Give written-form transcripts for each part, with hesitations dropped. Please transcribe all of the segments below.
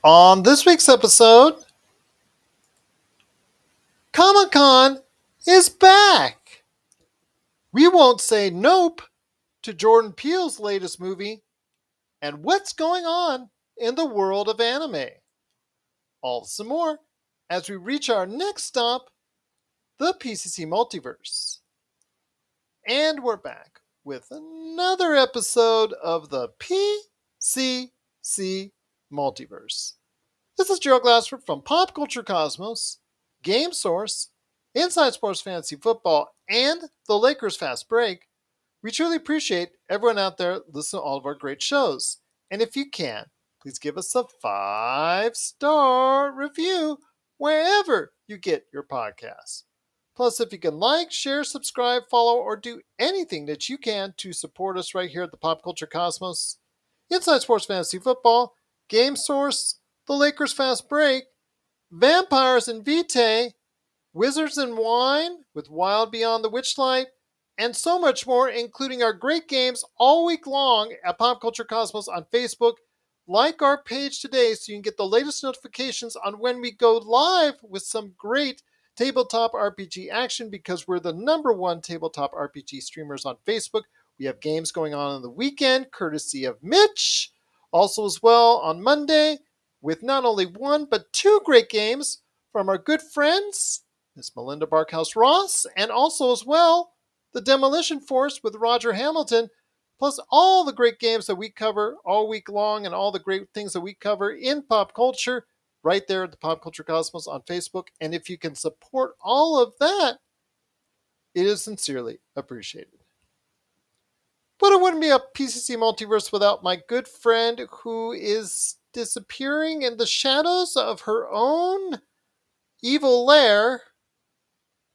On this week's episode, Comic-Con is back. We won't say nope to Jordan Peele's latest movie and what's going on in the world of anime. All this and more as we reach our next stop, the PCC Multiverse. And we're back with another episode of the PCC Multiverse. This is Gerald Glassford from Pop Culture Cosmos, Game Source, Inside Sports Fantasy Football, and the Lakers Fast Break. We truly appreciate everyone out there listening to all of our great shows. And if you can, please give us a 5-star review wherever you get your podcasts. Plus, if you can like, share, subscribe, follow, or do anything that you can to support us right here at the Pop Culture Cosmos, Inside Sports Fantasy Football, Game Source, the Lakers Fast Break, Vampires and Vitae, Wizards and Wine with Wild Beyond the Witchlight, and so much more, including our great games all week long at Pop Culture Cosmos on Facebook. Like our page today so you can get the latest notifications on when we go live with some great tabletop RPG action, because we're the #1 tabletop RPG streamers on Facebook. We have games going on the weekend, courtesy of Mitch. Also as well on Monday, with not only one, but two great games from our good friends, Miss Melinda Barkhouse Ross, and also as well, the Demolition Force with Roger Hamilton, plus all the great games that we cover all week long and all the great things that we cover in pop culture right there at the Pop Culture Cosmos on Facebook. And if you can support all of that, it is sincerely appreciated. But it wouldn't be a PCC Multiverse without my good friend who is disappearing in the shadows of her own evil lair.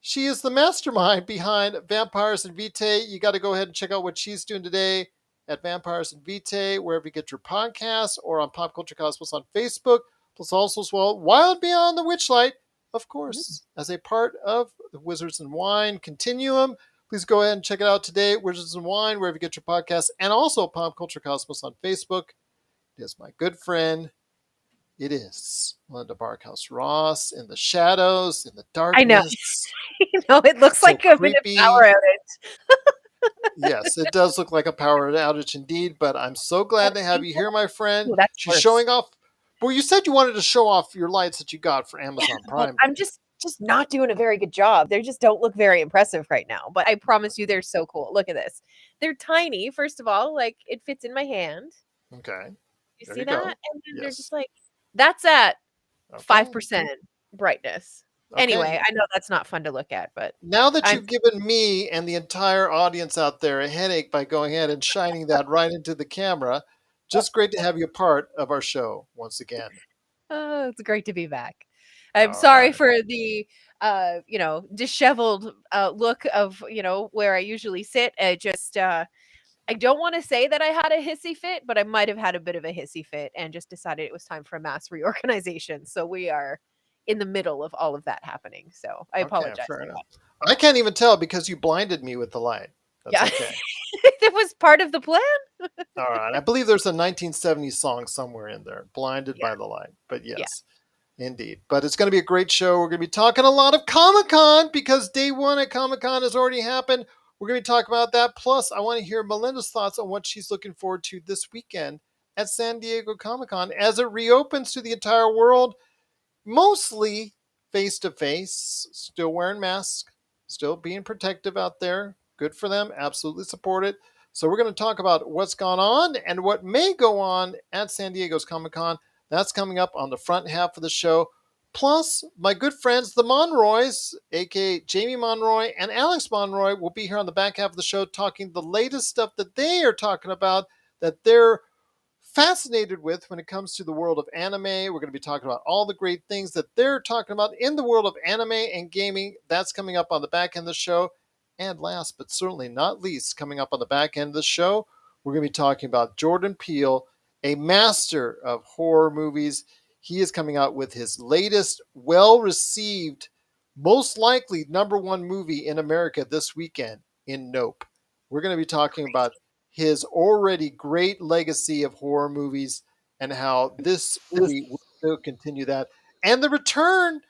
She is the mastermind behind Vampires and Vitae. You got to go ahead and check out what she's doing today at Vampires and Vitae, wherever you get your podcasts, or on Pop Culture Cosmos on Facebook. Plus also as well, Wild Beyond the Witchlight, of course, as a part of the Wizards and Wine Continuum. Please go ahead and check it out today, Wizards and Wine, wherever you get your podcasts, and also Pop Culture Cosmos on Facebook. It is my good friend. It is Melinda Barkhouse Ross in the shadows, in the darkness. I know. It looks like a bit of power outage. Yes, it does look like a power outage indeed, but I'm so glad to have you here, my friend. Ooh, She's showing off. Well, you said you wanted to show off your lights that you got for Amazon Prime. I'm just not doing a very good job. They just don't look very impressive right now, but I promise you they're so cool. Look at this. They're tiny, first of all, like it fits in my hand. Okay. You see that? And then they're just like, that's at 5% brightness. Okay. Anyway, I know that's not fun to look at, but now that you've given me and the entire audience out there a headache by going ahead and shining that right into the camera, just great to have you a part of our show once again. Oh, it's great to be back. I'm sorry for the disheveled look of, where I usually sit. I don't want to say that I had a hissy fit, but I might have had a bit of a hissy fit and just decided it was time for a mass reorganization. So we are in the middle of all of that happening. So I apologize. Fair enough. I can't even tell because you blinded me with the light. That's okay. That was part of the plan. All right. I believe there's a 1970s song somewhere in there, Blinded by the Light. But yes, indeed. But it's going to be a great show. We're going to be talking a lot of Comic-Con because day one at Comic-Con has already happened. We're going to be talking about that. Plus, I want to hear Melinda's thoughts on what she's looking forward to this weekend at San Diego Comic-Con as it reopens to the entire world, mostly face-to-face, still wearing masks, still being protective out there. Good for them. Absolutely support it. So we're going to talk about what's gone on and what may go on at San Diego's Comic-Con. That's coming up on the front half of the show. Plus, my good friends, the Monroys, a.k.a. Jamie Monroy and Alex Monroy, will be here on the back half of the show talking the latest stuff that they are talking about, that they're fascinated with when it comes to the world of anime. We're going to be talking about all the great things that they're talking about in the world of anime and gaming. That's coming up on the back end of the show. And last but certainly not least, coming up on the back end of the show, we're going to be talking about Jordan Peele, a master of horror movies. He is coming out with his latest, well-received, most likely #1 movie in America this weekend in Nope. We're going to be talking about his already great legacy of horror movies and how this movie will they'll continue that. And the return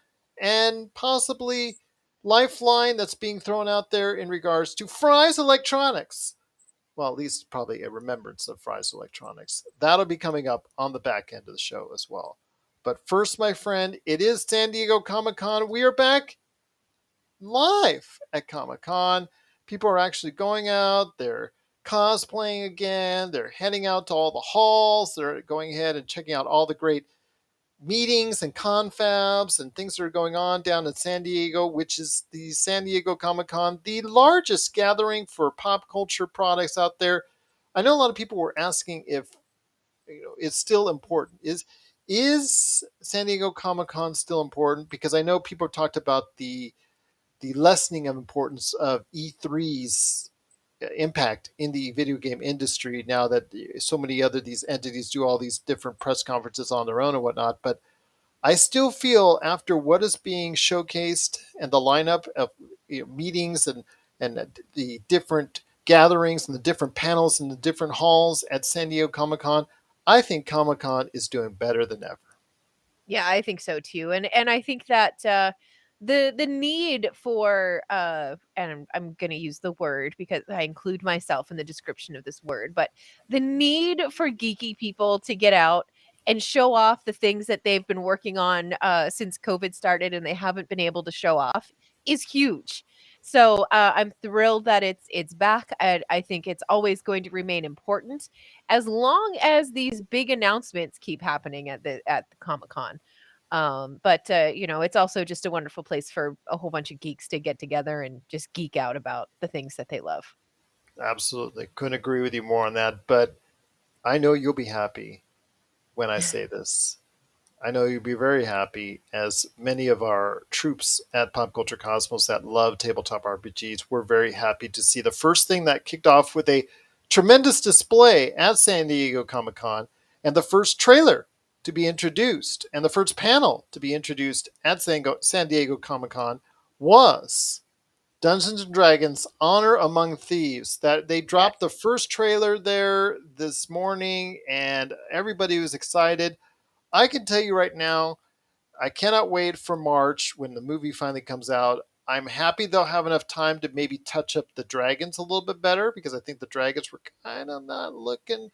and possibly lifeline that's being thrown out there in regards to Fry's Electronics. Well, at least probably a remembrance of Fry's Electronics. That'll be coming up on the back end of the show as well. But first, my friend, it is San Diego Comic Con. We are back live at Comic Con. People are actually going out. They're cosplaying again. They're heading out to all the halls. They're going ahead and checking out all the great meetings and confabs and things that are going on down in San Diego, which is the San Diego Comic Con, the largest gathering for pop culture products out there. I know a lot of people were asking if it's still important. Is San Diego Comic Con still important? Because I know people talked about the lessening of importance of E3's impact in the video game industry now that so many other these entities do all these different press conferences on their own and whatnot. But I still feel after what is being showcased and the lineup of meetings and the different gatherings and the different panels and the different halls at San Diego Comic Con, I think Comic Con is doing better than ever. Yeah, I think so too. And I think that the need for and I'm going to use the word because I include myself in the description of this word, but the need for geeky people to get out and show off the things that they've been working on since COVID started and they haven't been able to show off is huge. So I'm thrilled that it's back. I think it's always going to remain important as long as these big announcements keep happening at the Comic Con. But it's also just a wonderful place for a whole bunch of geeks to get together and just geek out about the things that they love. Absolutely. Couldn't agree with you more on that. But I know you'll be happy when I say this. I know you'll be very happy, as many of our troops at Pop Culture Cosmos that love tabletop RPGs were very happy to see the first thing that kicked off with a tremendous display at San Diego Comic Con and the first trailer to be introduced and the first panel to be introduced at San Diego Comic Con was Dungeons and Dragons Honor Among Thieves. That they Yes. dropped the first trailer there this morning and everybody was excited. I can tell you right now, I cannot wait for March when the movie finally comes out. I'm happy they'll have enough time to maybe touch up the dragons a little bit better because I think the dragons were kind of not looking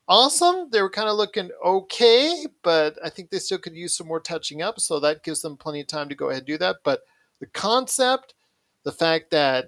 awesome. They were kind of looking okay, but I think they still could use some more touching up. So that gives them plenty of time to go ahead and do that. But the concept, the fact that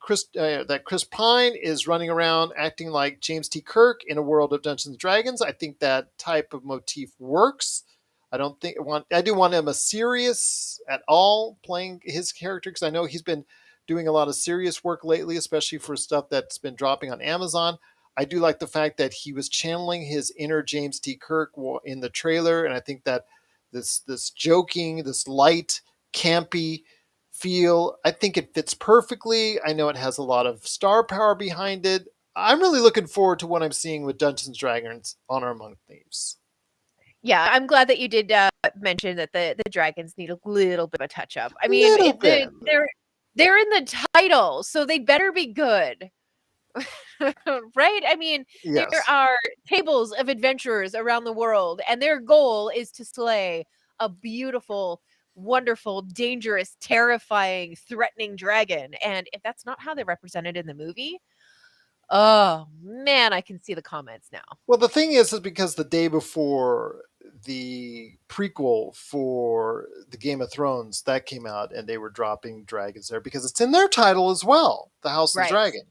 Chris Pine is running around acting like James T. Kirk in a world of Dungeons and Dragons, I think that type of motif works. I do want him a serious at all playing his character because I know he's been doing a lot of serious work lately, especially for stuff that's been dropping on Amazon. I do like the fact that he was channeling his inner James T. Kirk in the trailer, and I think that this joking, this light, campy feel, I think it fits perfectly. I know it has a lot of star power behind it. I'm really looking forward to what I'm seeing with Dungeons and Dragons: Honor Among Thieves. Yeah, I'm glad that you did mention that the dragons need a little bit of a touch up. I mean, Little bit, they're in the title, so they better be good. Right? I mean, there yes. are tables of adventurers around the world, and their goal is to slay a beautiful, wonderful, dangerous, terrifying, threatening dragon. And if that's not how they're represented in the movie, oh man, I can see the comments now. Well, the thing is because the day before the prequel for the Game of Thrones that came out, and they were dropping dragons there because it's in their title as well, the House of the Right. Dragon.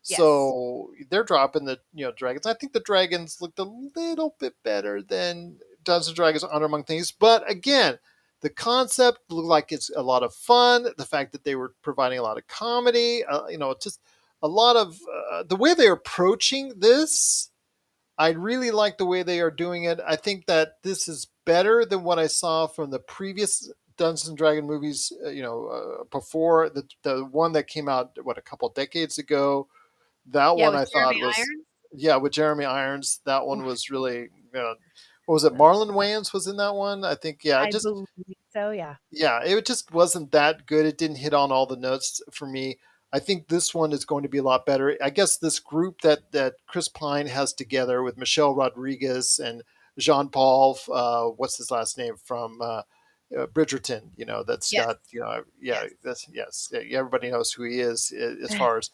Yes. So they're dropping the dragons. I think the dragons looked a little bit better than Dungeons and Dragons Honor Among Thieves, but again, the concept looked like it's a lot of fun. The fact that they were providing a lot of comedy, just a lot of the way they're approaching this. I really like the way they are doing it. I think that this is better than what I saw from the previous Dungeons and Dragon movies. Before the one that came out a couple decades ago. That Yeah, one with I thought Jeremy was, Irons. yeah, with Jeremy Irons. That one Oof, was really. What was it? Marlon Wayans was in that one. I think. Yeah, I believe so, yeah. yeah, it just wasn't that good. It didn't hit on all the notes for me. I think this one is going to be a lot better. I guess this group that Chris Pine has together with Michelle Rodriguez and Jean Paul, what's his last name from Bridgerton? That's Yes. got yeah, Yes. that's yes, yeah, everybody knows who he is as far as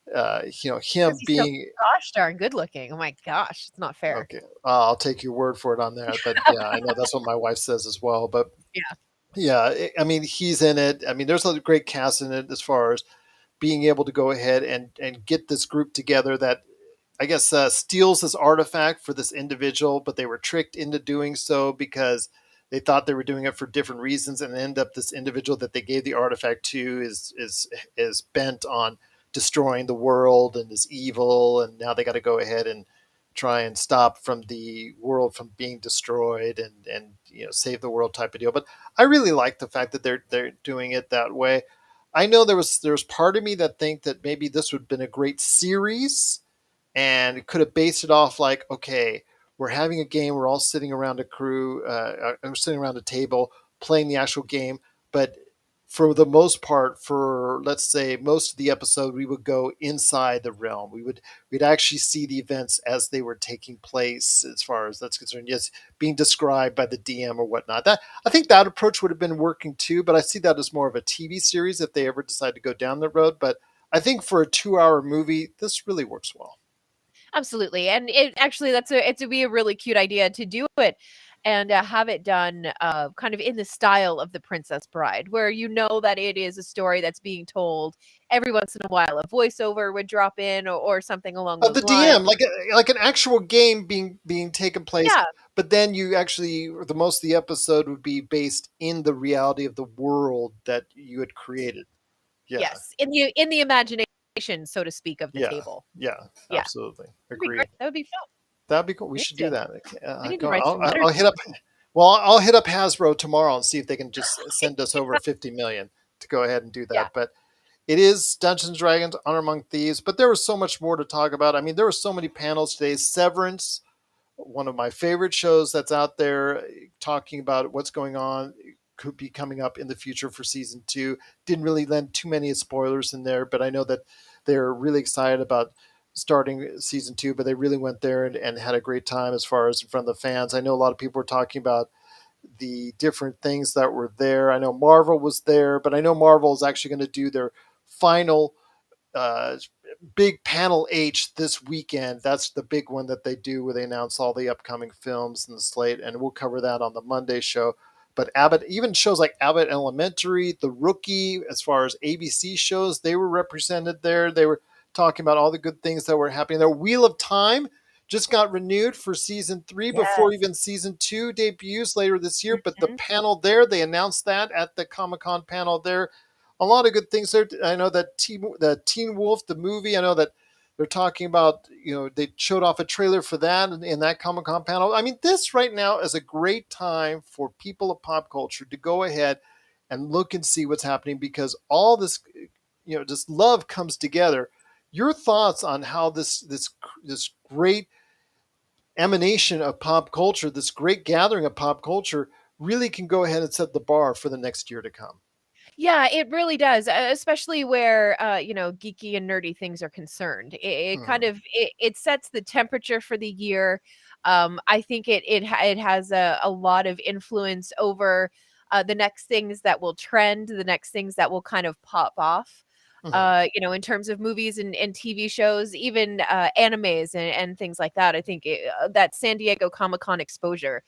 Because him he's so being gosh darn good looking. Oh my gosh, it's not fair. okay. I'll take your word for it on that, but yeah, I know that's what my wife says as well. But Yeah. yeah, I mean, he's in it. I mean, there's a great cast in it as far as being able to go ahead and get this group together that I guess steals this artifact for this individual, but they were tricked into doing so because they thought they were doing it for different reasons, and end up this individual that they gave the artifact to is bent on destroying the world and is evil, and now they got to go ahead and try and stop from the world from being destroyed and save the world type of deal. But I really like the fact that they're doing it that way. I know there's part of me that think that maybe this would have been a great series and could have based it off like, okay, we're having a game, we're all sitting around a crew, sitting around a table playing the actual game, but for the most part, for let's say most of the episode, we would go inside the realm. We'd actually see the events as they were taking place, as far as that's concerned. Yes, being described by the DM or whatnot. That I think that approach would have been working too, but I see that as more of a TV series if they ever decide to go down the road. But I think for a 2-hour movie, this really works well. Absolutely, and it actually it would be a really cute idea to do it and have it done kind of in the style of The Princess Bride, where you know that it is a story that's being told every once in a while. A voiceover would drop in or something along Of those the lines. DM, like an actual game being taken place, Yeah. but then you actually the most of the episode would be based in the reality of the world that you had created. Yeah, Yes, in the imagination, so to speak, of the yeah, table. yeah, Yeah, absolutely, that'd be great. agree. That would be fun. That'd be cool. We We should need do to that. we need to write some letters. I'll hit up. Well, I'll hit up Hasbro tomorrow and see if they can just send us over 50 million to go ahead and do Yeah. that. But it is Dungeons and Dragons: Honor Among Thieves. But there was so much more to talk about. I mean, there were so many panels today. Severance, one of my favorite shows that's out there, talking about what's going on, could be coming up in the future for season 2. Didn't really lend too many spoilers in there, but I know that they're really excited about starting season 2, but they really went there and had a great time as far as in front of the fans. I know a lot of people were talking about the different things that were there. I know Marvel was there, but I know Marvel is actually going to do their final uh, big panel H this weekend. That's the big one that they do where they announce all the upcoming films in the slate, and we'll cover that on the Monday show. But Abbott, even shows like Abbott Elementary, The Rookie, as far as ABC shows, they were represented there. They were talking about all the good things that were happening there. Wheel of Time just got renewed for season 3 before Yes. even season 2 debuts later this year. But the Mhm. panel there, they announced that at the Comic Con panel there, a lot of good things there. I know that the Teen Wolf, the movie, I know that they're talking about, they showed off a trailer for that in that Comic Con panel. I mean, this right now is a great time for people of pop culture to go ahead and look and see what's happening because all this, just love comes together. Your thoughts on how this great emanation of pop culture, this great gathering of pop culture, really can go ahead and set the bar for the next year to come. Yeah, it really does, especially where, geeky and nerdy things are concerned. It kind Hmm. of it sets the temperature for the year. I think it has a lot of influence over, the next things that will trend, the next things that will kind of pop off, Hmm. in terms of movies and TV shows, even, animes and things like that. I think that San Diego Comic-Con exposure,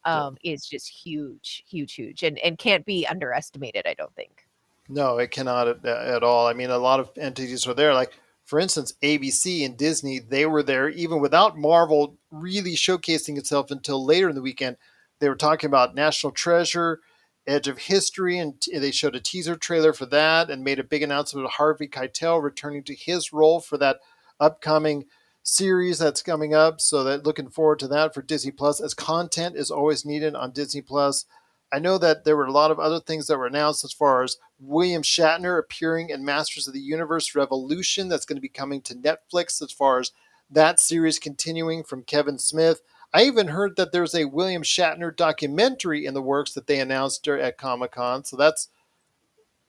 Yeah. is just huge, huge, huge, and can't be underestimated, I don't think. No, it cannot at all. I mean, a lot of entities are there. Like, for instance, ABC and Disney, they were there even without Marvel really showcasing itself until later in the weekend. They were talking about National Treasure, Edge of History, and they showed a teaser trailer for that and made a big announcement of Harvey Keitel returning to his role for that upcoming series that's coming up. So that looking forward to that for Disney Plus, as content is always needed on Disney Plus. I know that there were a lot of other things that were announced as far as William Shatner appearing in Masters of the Universe Revolution. That's going to be coming to Netflix as far as that series continuing from Kevin Smith. I even heard that there's a William Shatner documentary in the works that they announced at Comic Con. So that's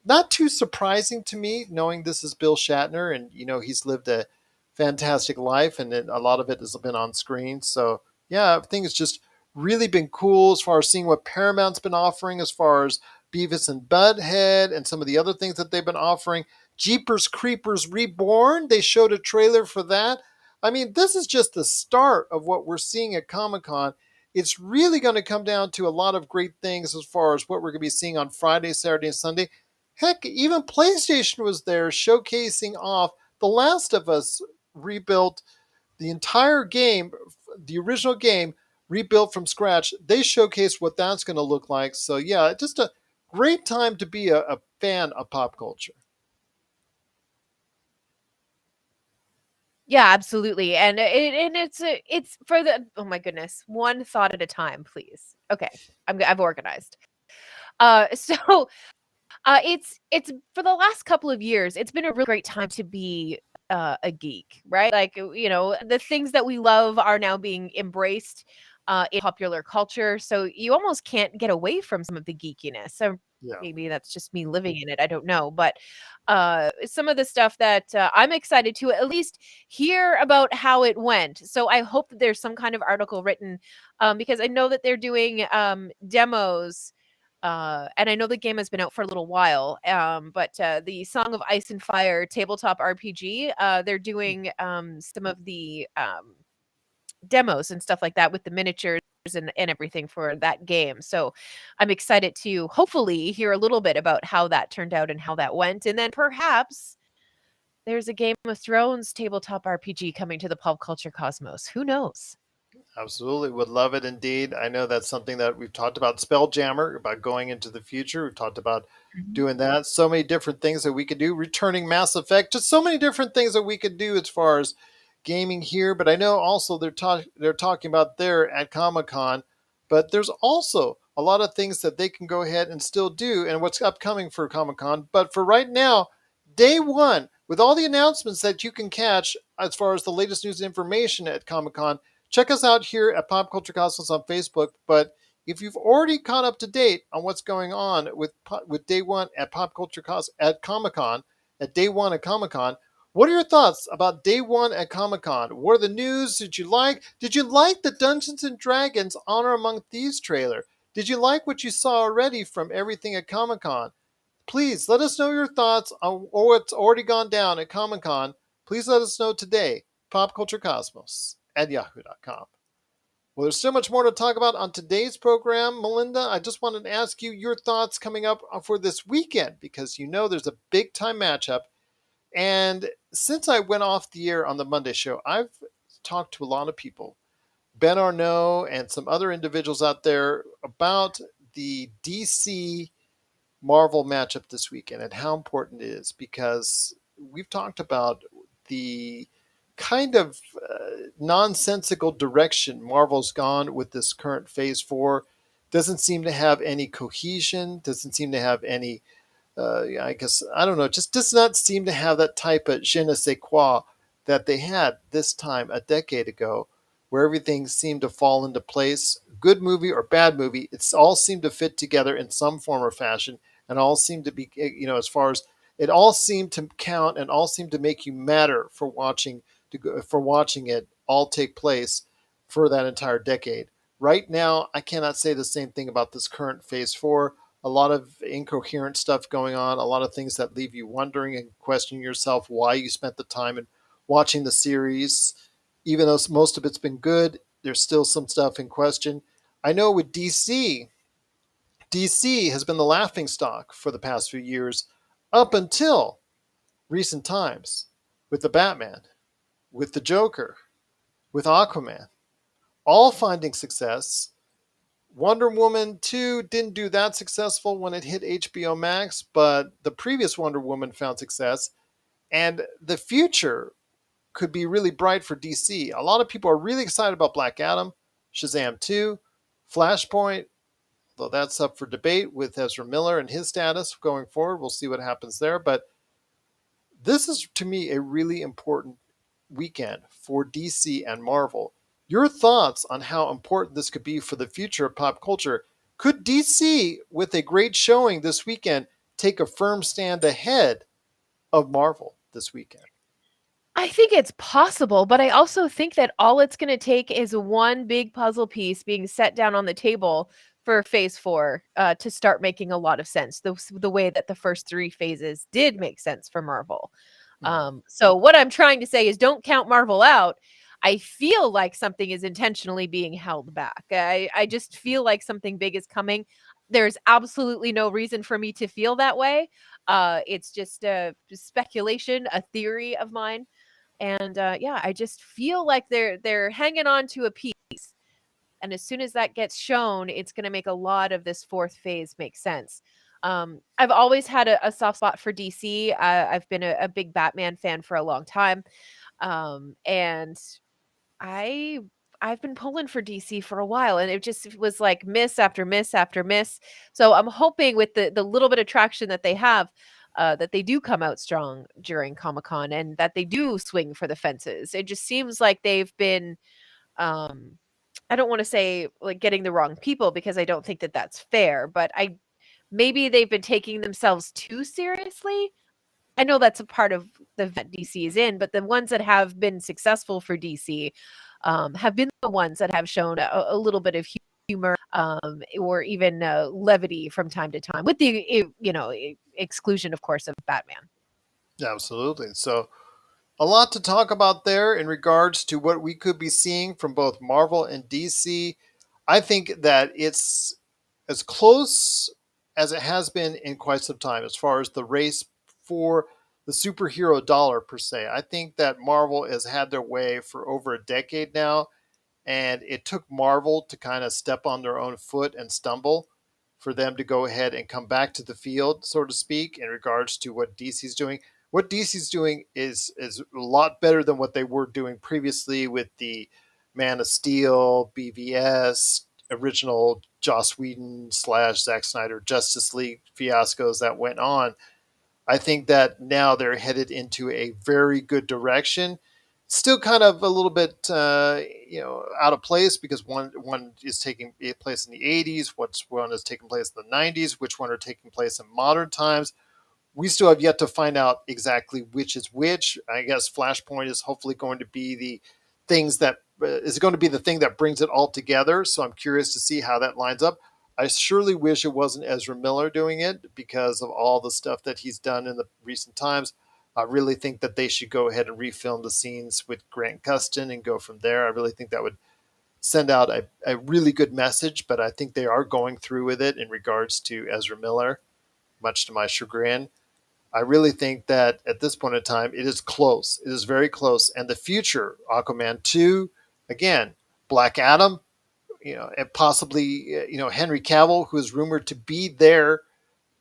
not too surprising to me, knowing this is Bill Shatner and, he's lived a fantastic life and a lot of it has been on screen. So, yeah, everything is just really been cool as far as seeing what Paramount's been offering as far as Beavis and Butthead and some of the other things that they've been offering. Jeepers Creepers Reborn, they showed a trailer for that. I mean, this is just the start of what we're seeing at Comic Con. It's really going to come down to a lot of great things as far as what we're going to be seeing on Friday, Saturday, and Sunday. Heck, even PlayStation was there showcasing off The Last of Us rebuilt, the entire game, the original game, rebuilt from scratch. They showcased what that's going to look like. So, yeah, just a great time to be a fan of pop culture. Yeah, absolutely. And it's for the oh my goodness, one thought at a time, please. Okay, I've organized. So it's for the last couple of years, it's been a really great time to be a geek, right? Like, the things that we love are now being embraced in popular culture. So you almost can't get away from some of the geekiness. So Yeah, maybe that's just me living in it. I don't know. But some of the stuff that I'm excited to at least hear about how it went. So I hope that there's some kind of article written because I know that they're doing demos and I know the game has been out for a little while, but the Song of Ice and Fire tabletop RPG, they're doing some of the demos and stuff like that with the miniatures and everything for that game. So I'm excited to hopefully hear a little bit about how that turned out and how that went. And then perhaps there's a Game of Thrones tabletop RPG coming to the pop culture cosmos. Who knows? absolutely. Would love it indeed. I know that's something that we've talked about Spelljammer, about going into the future. We've talked about Mhm. doing that. So many different things that we could do. Returning Mass Effect. Just so many different things that we could do as far as gaming here. But I know also they're talking about there at Comic Con. But there's also a lot of things that they can go ahead and still do and what's upcoming for Comic Con. But for right now, day one, with all the announcements that you can catch as far as the latest news and information at Comic Con, check us out here at Pop Culture Cosmos on Facebook. But if you've already caught up to date on what's going on with day one at Pop Culture Cos at Comic Con, at day one at Comic Con, what are your thoughts about day one at Comic Con? What are the news? Did you like? Did you like the Dungeons and Dragons Honor Among Thieves trailer? Did you like what you saw already from everything at Comic Con? Please let us know your thoughts on what's already gone down at Comic Con. Please let us know today. PopCultureCosmos at yahoo.com. Well, there's so much more to talk about on today's program, Melinda. I just wanted to ask you your thoughts coming up for this weekend because you know there's a big time matchup. And since I went off the air on the Monday show, I've talked to a lot of people, Ben Arnault and some other individuals out there about the DC Marvel matchup this weekend and how important it is because we've talked about the kind of nonsensical direction Marvel's gone with this current Phase 4. Doesn't seem to have any cohesion, doesn't seem to have any, I guess, I don't know, just does not seem to have that type of je ne sais quoi that they had this time a decade ago, where everything seemed to fall into place. Good movie or bad movie, it's all seemed to fit together in some form or fashion, and all seemed to be, as far as it all seemed to count and all seemed to make you matter for watching it all take place for that entire decade. Right now, I cannot say the same thing about this current Phase 4. A lot of incoherent stuff going on, a lot of things that leave you wondering and questioning yourself why you spent the time in watching the series. Even though most of it's been good, there's still some stuff in question. I know with DC has been the laughing stock for the past few years up until recent times with the Batman, with the Joker, with Aquaman, all finding success. Wonder Woman 2 didn't do that successful when it hit HBO Max, but the previous Wonder Woman found success. And the future could be really bright for DC. A lot of people are really excited about Black Adam, Shazam 2, Flashpoint, though that's up for debate with Ezra Miller and his status going forward. We'll see what happens there. But this is, to me, a really important weekend for DC and Marvel. Your thoughts on how important this could be for the future of pop culture? Could DC, with a great showing this weekend, take a firm stand ahead of Marvel this weekend? I think it's possible, but I also think that all it's gonna take is one big puzzle piece being set down on the table for phase 4, to start making a lot of sense, the way that the first 3 phases did make sense for Marvel. Mhm. So what I'm trying to say is don't count Marvel out. I feel like something is intentionally being held back. I just feel like something big is coming. There's absolutely no reason for me to feel that way. It's just a speculation, a theory of mine. And yeah, I just feel like they're hanging on to a piece. And as soon as that gets shown, it's going to make a lot of this fourth phase make sense. I've always had a soft spot for DC. I've been a big Batman fan for a long time, and I I've been pulling for DC for a while, and it just was like miss after miss after miss. So I'm hoping with the little bit of traction that they have, that they do come out strong during Comic Con and that they do swing for the fences. It just seems like they've been, um, I don't want to say like getting the wrong people because I don't think that that's fair, but I maybe they've been taking themselves too seriously. I know that's a part of the vet DC is in, but the ones that have been successful for DC, have been the ones that have shown a little bit of humor, or even levity from time to time, with the exclusion, of course, of Batman. Absolutely. So, a lot to talk about there in regards to what we could be seeing from both Marvel and DC. I think that it's as close as it has been in quite some time as far as the race for the superhero dollar, per se. I think that Marvel has had their way for over a decade now, and it took Marvel to kind of step on their own foot and stumble for them to go ahead and come back to the field, so to speak, in regards to what DC's doing. What DC's doing is a lot better than what they were doing previously with the Man of Steel, BVS, original Joss Whedon slash Zack Snyder Justice League fiascos that went on. I think that now they're headed into a very good direction. Still, kind of a little bit, out of place because one is taking place in the '80s, what's one is taking place in the '90s, which one are taking place in modern times. We still have yet to find out exactly which is which. I guess Flashpoint is hopefully going to be the things that is going to be the thing that brings it all together. So I'm curious to see how that lines up. I surely wish it wasn't Ezra Miller doing it because of all the stuff that he's done in the recent times. I really think that they should go ahead and refilm the scenes with Grant Gustin and go from there. I really think that would send out a really good message, but I think they are going through with it in regards to Ezra Miller, much to my chagrin. I really think that at this point in time, it is close. It is very close. And the future, Aquaman 2, again, Black Adam, and possibly, Henry Cavill, who is rumored to be there,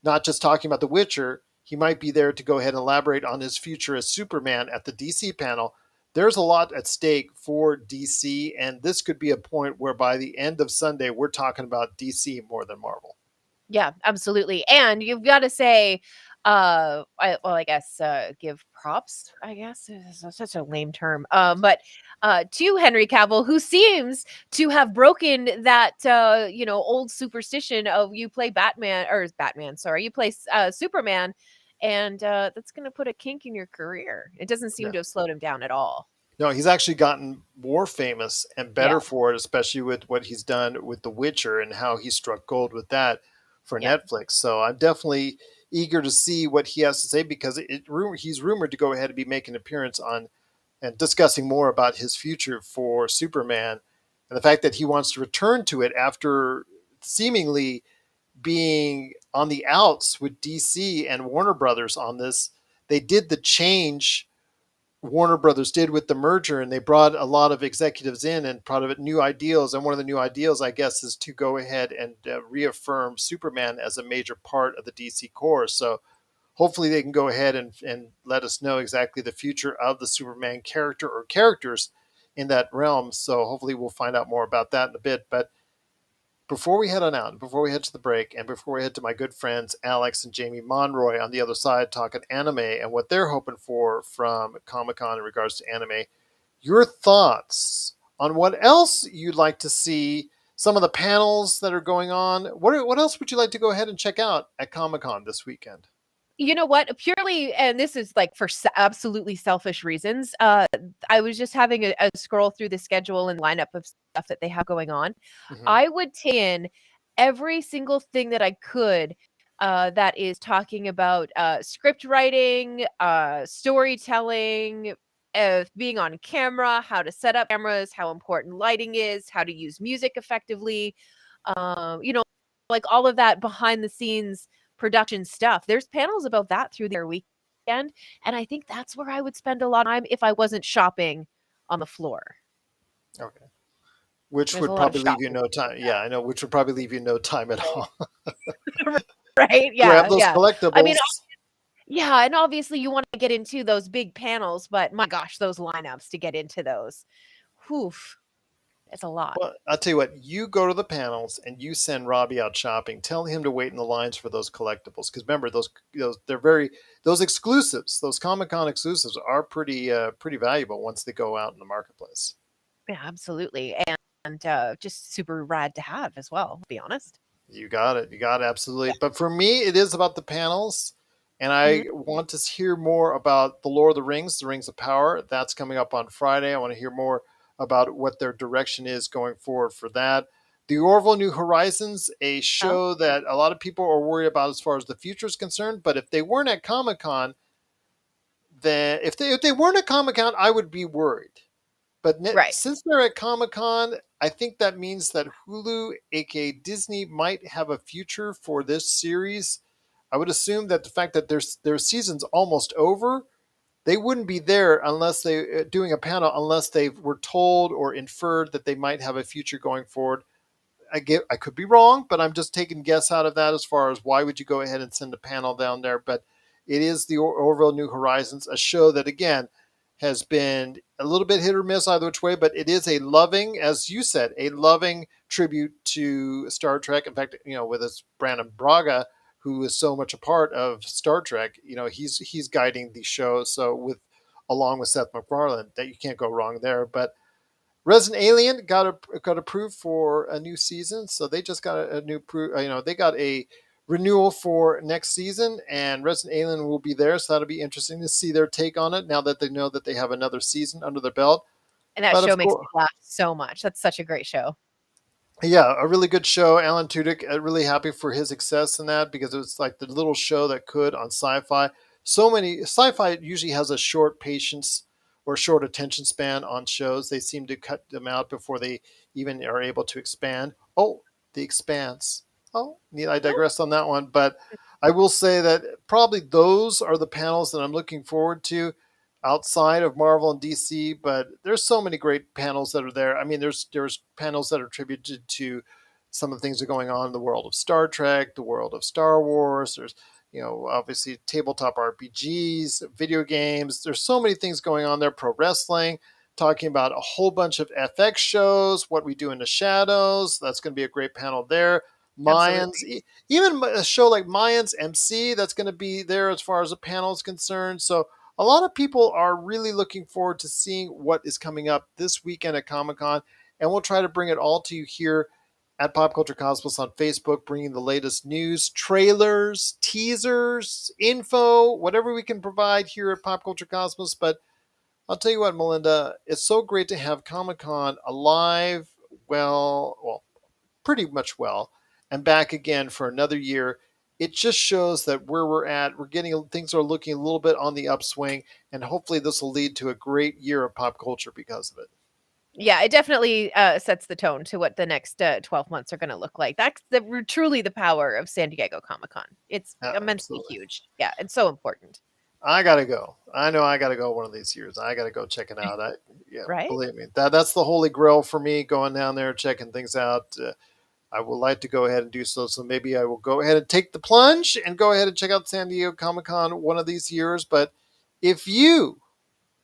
not just talking about The Witcher, he might be there to go ahead and elaborate on his future as Superman at the DC panel. There's a lot at stake for DC, and this could be a point where by the end of Sunday, we're talking about DC more than Marvel. Yeah, absolutely. And you've got to say, I guess, give props, I guess is such a lame term. But to Henry Cavill, who seems to have broken that, old superstition of you play Batman or Batman, sorry, you play Superman, and that's going to put a kink in your career. It doesn't seem Yeah. to have slowed him down at all. No, he's actually gotten more famous and Yeah, better for it, especially with what he's done with The Witcher and how he struck gold with that for yeah, Netflix. So I'm definitely eager to see what he has to say because he's rumored to go ahead and be making an appearance on and discussing more about his future for Superman and the fact that he wants to return to it after seemingly being on the outs with DC and Warner Brothers on this. They did the change Warner Brothers did with the merger, and they brought a lot of executives in and brought of it new ideals. And one of the new ideals, I guess, is to go ahead and reaffirm Superman as a major part of the DC core. So hopefully they can go ahead and let us know exactly the future of the Superman character or characters in that realm. So hopefully we'll find out more about that in a bit. But before we head on out, before we head to the break, and before we head to my good friends Alex and Jamie Monroy on the other side talking anime and what they're hoping for from Comic Con in regards to anime, your thoughts on what else you'd like to see, some of the panels that are going on. What else would you like to go ahead and check out at Comic Con this weekend? You know what? Purely, and this is like for absolutely selfish reasons. I was just having a scroll through the schedule and lineup of stuff that they have going on. Hmm. I would take in every single thing that I could that is talking about script writing, storytelling, being on camera, how to set up cameras, how important lighting is, how to use music effectively. You know, like all of that behind the scenes production stuff. There's panels about that through their weekend, and I think that's where I would spend a lot of time if I wasn't shopping on the floor. Okay. Which There's a would lot of probably leave you shopping. no time. Yeah, I know. Which would probably leave you no time at all. Right? Grab Yeah, those yeah. I mean, collectibles. yeah, and obviously you want to get into those big panels, but my gosh, those lineups to get into those. Whew, it's a lot. Well, I'll tell you what. You go to the panels and you send Robbie out shopping. Tell him to wait in the lines for those collectibles because remember those they're very those exclusives. Those Comic Con exclusives are pretty valuable once they go out in the marketplace. Yeah, absolutely. And just super rad to have as well, to be honest. You got it. You got it. Absolutely. But for me, it is about the panels. And Mhm. I want to hear more about The Lord of the Rings, The Rings of Power. That's coming up on Friday. I want to hear more about what their direction is going forward for that. The Orville New Horizons, a Oh, show that a lot of people are worried about as far as the future is concerned. But if they weren't at Comic Con, then if they weren't at Comic Con, I would be worried. But right. since they're at Comic Con, I think that means that Hulu, aka Disney, might have a future for this series. I would assume that the fact that their season's almost over, they wouldn't be there unless they doing a panel unless they were told or inferred that they might have a future going forward. I could be wrong, but I'm just taking guess out of that as far as why would you go ahead and send a panel down there. But it is the Orville New Horizons, a show that again has been a little bit hit or miss either which way, but it is a loving, as you said, a loving tribute to Star Trek. In fact, with this Brandon Braga, who is so much a part of Star Trek, he's guiding the show. So along with Seth MacFarlane, that you can't go wrong there. But Resident Alien got approved for a new season, so they just got a new they got a renewal for next season, and Resident Alien will be there, so that'll be interesting to see their take on it now that they know that they have another season under their belt. And that But show of makes course, me laugh so much. That's such a great show. yeah, a really good show. Alan Tudyk, really happy for his success in that because it was like the little show that could on sci-fi. So many sci-fi usually has a short patience or short attention span on shows. They seem to cut them out before they even are able to expand. Oh, The Expanse. Oh, I Oh, digress on that one, but I will say that probably those are the panels that I'm looking forward to outside of Marvel and DC, but there's so many great panels that are there. I mean, there's panels that are attributed to some of the things that are going on in the world of Star Trek, the world of Star Wars. There's obviously tabletop RPGs, video games. There's so many things going on there. Pro wrestling, talking about a whole bunch of FX shows, what we do in the shadows. That's going to be a great panel there. Mayans, absolutely. even a show like Mayans MC, that's going to be there as far as the panel is concerned. So a lot of people are really looking forward to seeing what is coming up this weekend at Comic Con, and we'll try to bring it all to you here at Pop Culture Cosmos on Facebook, bringing the latest news, trailers, teasers, info, whatever we can provide here at Pop Culture Cosmos. But I'll tell you what, Melinda, it's so great to have Comic Con alive, well, pretty much well, and back again for another year. It just shows that where we're at, we're getting things are looking a little bit on the upswing, and hopefully this will lead to a great year of pop culture because of it. Yeah, it definitely sets the tone to what the next 12 months are going to look like. That's truly the power of San Diego Comic Con. It's immensely Absolutely. huge. Yeah, and so important. I gotta go. I know I gotta go one of these years. I gotta go check it out. Yeah, Right? believe me, that's the holy grail for me. Going down there, checking things out. I would like to go ahead and do so. So maybe I will go ahead and take the plunge and go ahead and check out San Diego Comic Con one of these years. But if you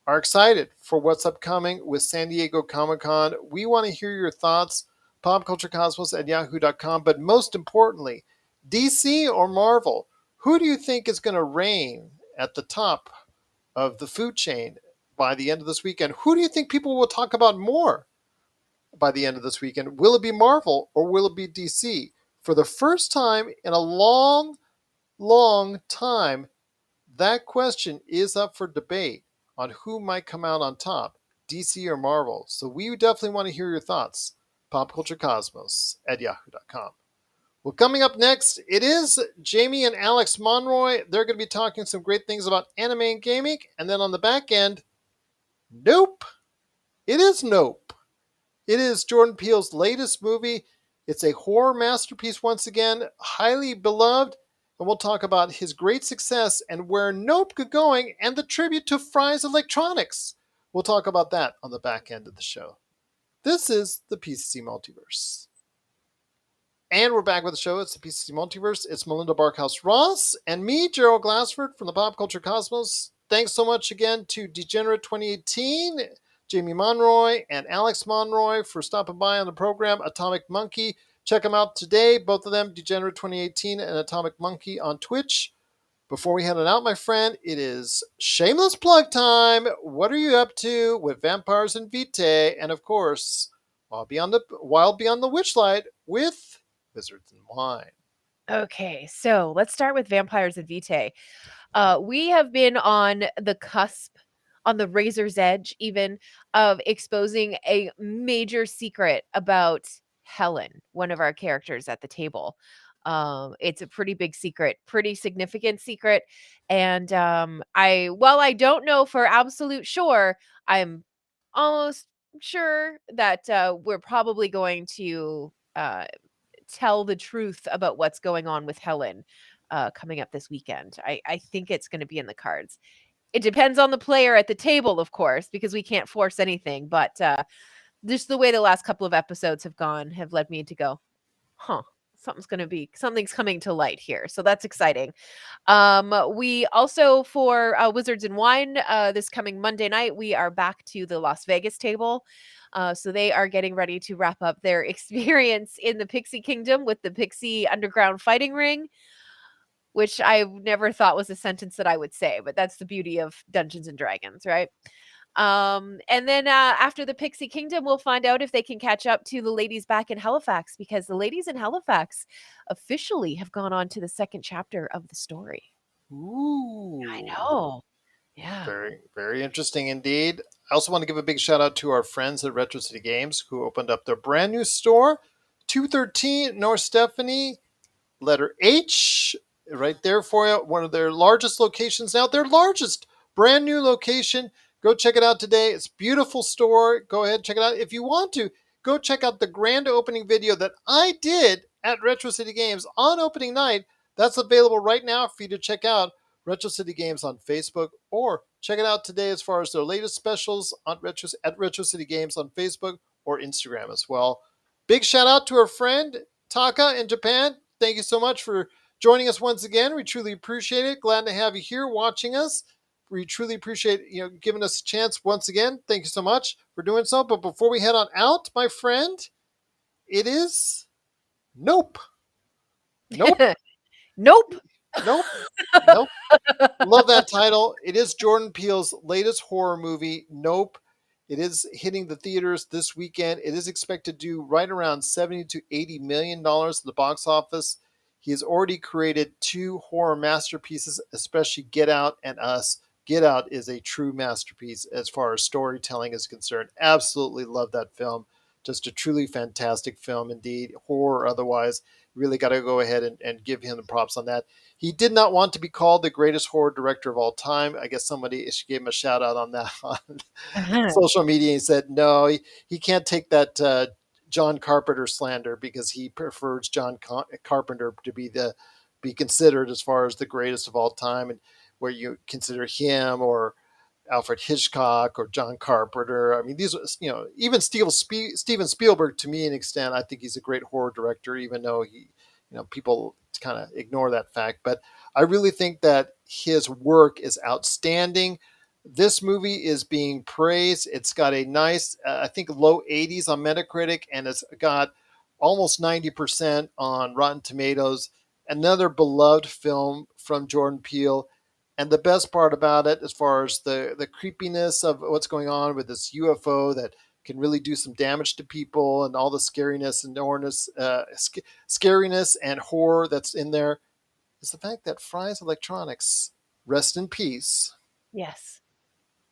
are excited for what's upcoming with San Diego Comic Con, we want to hear your thoughts. Popculturecosmos at yahoo.com. But most importantly, DC or Marvel, who do you think is going to reign at the top of the food chain by the end of this weekend? Who do you think people will talk about more by the end of this weekend? Will it be Marvel or will it be DC? For the first time in a long, long time, that question is up for debate on who might come out on top, DC or Marvel. So we definitely want to hear your thoughts. PopCultureCosmos at yahoo.com. Well, coming up next, it is Jamie and Alex Monroy. They're going to be talking some great things about anime and gaming. And then on the back end, nope. It is Nope. It is Jordan Peele's latest movie. It's a horror masterpiece once again, highly beloved. And we'll talk about his great success and where Nope could going and the tribute to Fry's Electronics. We'll talk about that on the back end of the show. This is the PCC Multiverse. And we're back with the show. It's the PCC Multiverse. It's Melinda Barkhouse Ross and me, Gerald Glassford from the Pop Culture Cosmos. Thanks so much again to Degenerate 2018, Jamie Monroy and Alex Monroy for stopping by on the program. Atomic Monkey. Check them out today. Both of them, Degenerate 2018 and Atomic Monkey on Twitch. Before we head on out, my friend, it is shameless plug time. What are you up to with Vampires and Vitae? And of course, Wild Beyond the Witchlight with Wizards and Wine. Okay, so let's start with Vampires and Vitae. We have been on the cusp, on the razor's edge, even of exposing a major secret about Helen, one of our characters at the table. It's a pretty big secret, pretty significant secret, and while I don't know for absolute sure, I'm almost sure that we're probably going to tell the truth about what's going on with Helen coming up this weekend. I think it's going to be in the cards. It depends on the player at the table, of course, because we can't force anything. But just the way the last couple of episodes have gone have led me to go, huh, something's coming to light here. So that's exciting. We also, for Wizards and Wine, this coming Monday night, we are back to the Las Vegas table. So they are getting ready to wrap up their experience in the Pixie Kingdom with the Pixie Underground Fighting Ring, which I never thought was a sentence that I would say, but that's the beauty of Dungeons and Dragons, right? And then after the Pixie Kingdom, we'll find out if they can catch up to the ladies back in Halifax, because the ladies in Halifax officially have gone on to the second chapter of the story. Ooh. I know. Yeah. Very, very interesting indeed. I also want to give a big shout out to our friends at Retro City Games who opened up their brand new store, 213 North Stephanie, letter H, right there for you. One of their largest locations now, their largest brand new location. Go check it out today. It's a beautiful store. Go ahead, check it out. If you want to, go check out the grand opening video that I did at Retro City Games on opening night. That's available right now for you to check out. Retro City Games on Facebook, or check it out today as far as their latest specials on at Retro City Games on Facebook or Instagram as well. Big shout out to our friend Taka in Japan. Thank you so much for joining us once again. We truly appreciate it. Glad to have you here watching us. We truly appreciate giving us a chance once again. Thank you so much for doing so. But before we head on out, my friend, it is Nope. Nope. Nope. Nope. Nope. Love that title. It is Jordan Peele's latest horror movie, Nope. It is hitting the theaters this weekend. It is expected to do right around $70 to $80 million at the box office. He has already created two horror masterpieces, especially Get Out and Us. Get Out is a true masterpiece as far as storytelling is concerned. Absolutely love that film. Just a truly fantastic film indeed, horror or otherwise. Really got to go ahead and give him the props on that. He did not want to be called the greatest horror director of all time. I guess somebody gave him a shout out on that on social media. He said, no, he can't take that John Carpenter slander because he prefers John Carpenter to be considered as far as the greatest of all time, and where you consider him or Alfred Hitchcock or John Carpenter. I mean, these, even Steven Spielberg, to me, an extent, I think he's a great horror director, even though people kind of ignore that fact. But I really think that his work is outstanding. This movie is being praised. It's got a nice, I think, low 80s on Metacritic, and it's got almost 90% on Rotten Tomatoes. Another beloved film from Jordan Peele. And the best part about it, as far as the creepiness of what's going on with this UFO that can really do some damage to people, and all the scariness and horror that's in there, is the fact that Fry's Electronics rest in peace, Yes.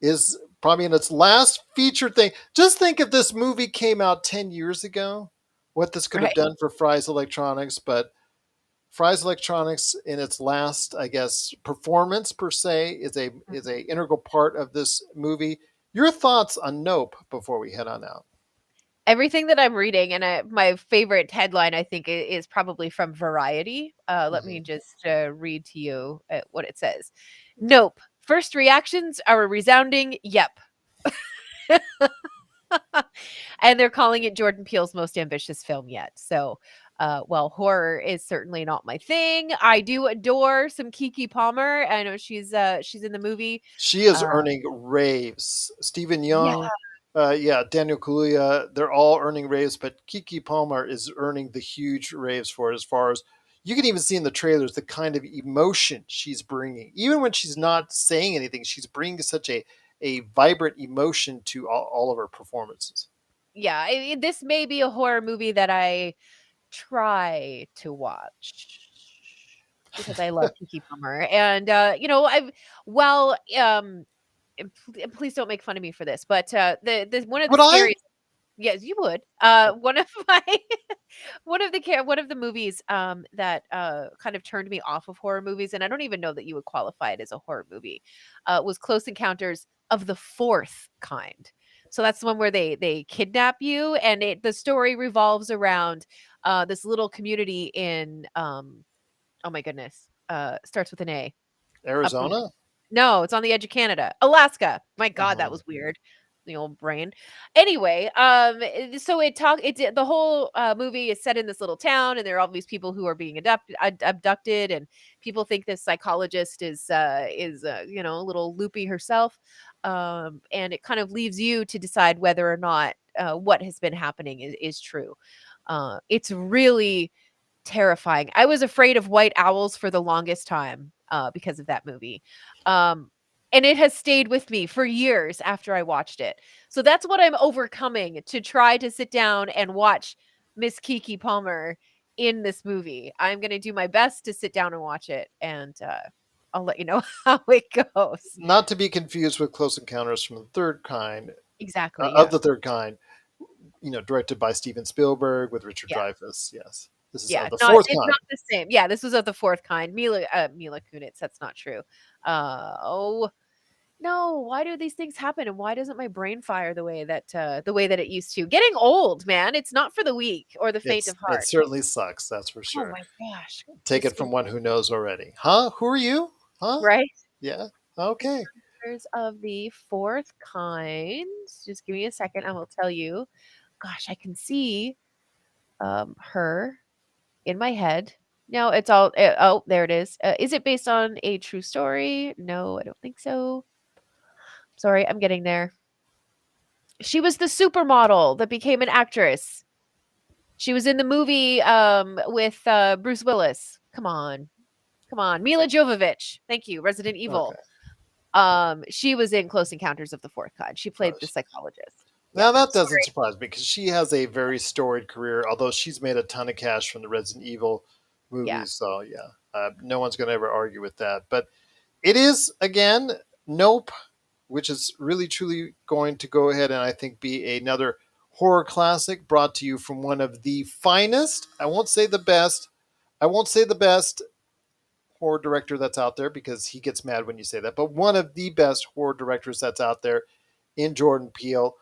is probably in its last feature thing. Just think if this movie came out 10 years ago, what this could have Right. done for Fry's Electronics. But Fry's Electronics, in its last, I guess, performance per se, is a integral part of this movie. Your thoughts on Nope before we head on out? Everything that I'm reading, and my favorite headline, I think, is probably from Variety. Let me Mm-hmm. just read to you what it says. Nope. First reactions are a resounding yep. And they're calling it Jordan Peele's most ambitious film yet. So, well, horror is certainly not my thing. I do adore some Kiki Palmer. I know she's in the movie. She is Uh, earning raves. Stephen yeah, Young, yeah, Daniel Kaluuya, they're all earning raves, but Kiki Palmer is earning the huge raves for it. As far as you can even see in the trailers, the kind of emotion she's bringing. Even when she's not saying anything, she's bringing such a vibrant emotion to all of her performances. yeah. This may be a horror movie that I try to watch because I love Kiki Palmer, and I've well, and please don't make fun of me for this, but the one of the Would I? scariest. Yes, you would. One of my one of the movies that kind of turned me off of horror movies, and I don't even know that you would qualify it as a horror movie, was Close Encounters of the Fourth Kind. So that's the one where they kidnap you, and the story revolves around this little community in oh my goodness, starts with an A. Up the Arizona? no, it's on the edge of Canada. Alaska. My god, that Mhm. was weird. The old brain. Anyway, so the whole movie is set in this little town, and there are all these people who are being abducted, and people think this psychologist is a little loopy herself, and it kind of leaves you to decide whether or not what has been happening is true. It's really terrifying. I was afraid of white owls for the longest time, because of that movie. Um, and it has stayed with me for years after I watched it. So that's what I'm overcoming to try to sit down and watch Miss Kiki Palmer in this movie. I'm gonna do my best to sit down and watch it, and I'll let you know how it goes. Not to be confused with Close Encounters from the Third Kind, Exactly. of Yeah. the Third Kind, directed by Steven Spielberg with Richard Yeah. Dreyfuss. Yes, this is Yeah, of the Fourth it's Kind. not the same. Yeah, this was of the fourth kind. Mila Kunis, that's not true. Oh, no, why do these things happen, and why doesn't my brain fire the way that it used to? Getting old, man, it's not for the weak or the faint of It heart. certainly sucks. That's for Oh sure. my gosh, Take it just from one who knows already. Huh? Who are you? Huh? right? Yeah. Okay. Encounters of the fourth kind. Just give me a second, I will tell you. Gosh, I can see, her in my head. No, it's all oh, there it is it based on a true story? No, I don't think so. Sorry, I'm getting there. She was the supermodel that became an actress. She was in the movie, with, Bruce Willis. Come on. Come on. Mila Jovovich. Thank you, Resident Okay. Evil. She was in Close Encounters of the Fourth Kind. She Oh, played the psychologist. Yeah. now that doesn't Sorry. surprise me because she has a very storied career. Although she's made a ton of cash from the Resident Evil Yeah. movies, so yeah, no one's going to ever argue with that. But it is again, Nope, which is really truly going to go ahead and I think be another horror classic brought to you from one of the finest. I won't say the best. I won't say the best horror director that's out there because he gets mad when you say that, but one of the best horror directors that's out there in Jordan Peele.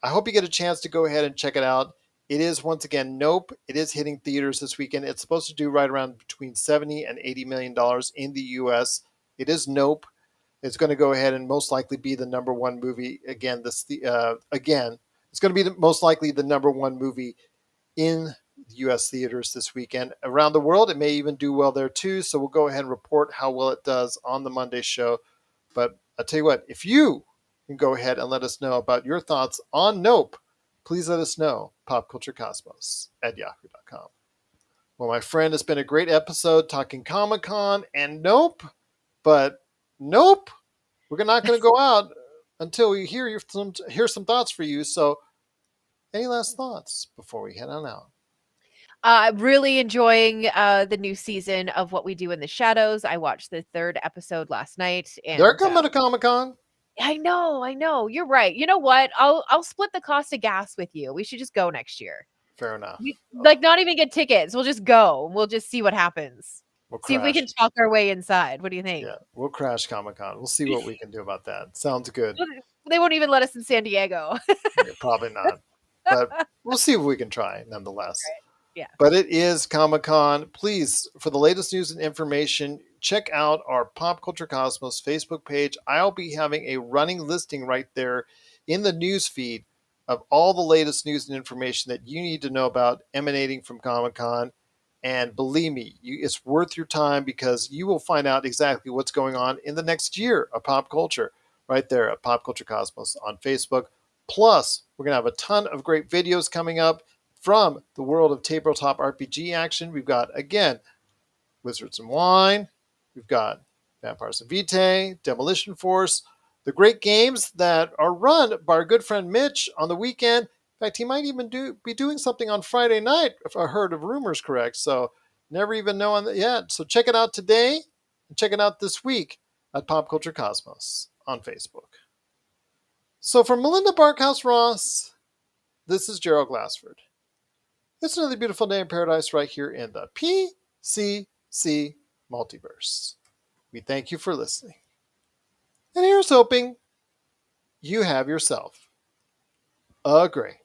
I hope you get a chance to go ahead and check it out. It is once again Nope. It is hitting theaters this weekend. It's supposed to do right around between 70 and 80 million dollars in the US. It is Nope. It's going to go ahead and most likely be the number one movie again. It's going to be most likely the number one movie in U.S. theaters this weekend. Around the world, it may even do well there too. So we'll go ahead and report how well it does on the Monday show. But I'll tell you what, if you can go ahead and let us know about your thoughts on Nope, please let us know. PopCultureCosmos at yahoo.com. Well, my friend, it's been a great episode talking Comic Con and Nope, but Nope, we're not going to go out until we hear some thoughts for you. So, any last thoughts before we head on out? Really enjoying the new season of What We Do in the Shadows. I watched the third episode last night, They're and coming to Comic-Con. I know. You're right. You know what? I'll split the cost of gas with you. We should just go next year. Fair enough. We like not even get tickets. We'll just go. We'll just see what happens. We'll See if we crash. can talk our way inside. What do you think? Yeah, we'll crash Comic-Con. We'll see what we can do about that. Sounds good. Well, they won't even let us in San Diego. Yeah, probably not. But we'll see if we can try nonetheless. Yeah. But it is Comic-Con. Please, for the latest news and information, check out our Pop Culture Cosmos Facebook page. I'll be having a running listing right there in the news feed of all the latest news and information that you need to know about emanating from Comic-Con. And believe me, it's worth your time because you will find out exactly what's going on in the next year of pop culture right there at Pop Culture Cosmos on Facebook. Plus, we're going to have a ton of great videos coming up from the world of tabletop RPG action. We've got, again, Wizards and Wine. We've got Vampires and Vitae, Demolition Force, the great games that are run by our good friend Mitch on the weekend. In fact, he might even be doing something on Friday night, if I heard of rumors correct. So never even know on that yet. So check it out today and check it out this week at Pop Culture Cosmos on Facebook. So for Melinda Barkhouse Ross, this is Gerald Glassford. It's another beautiful day in paradise right here in the PCC Multiverse. We thank you for listening. And here's hoping you have yourself a great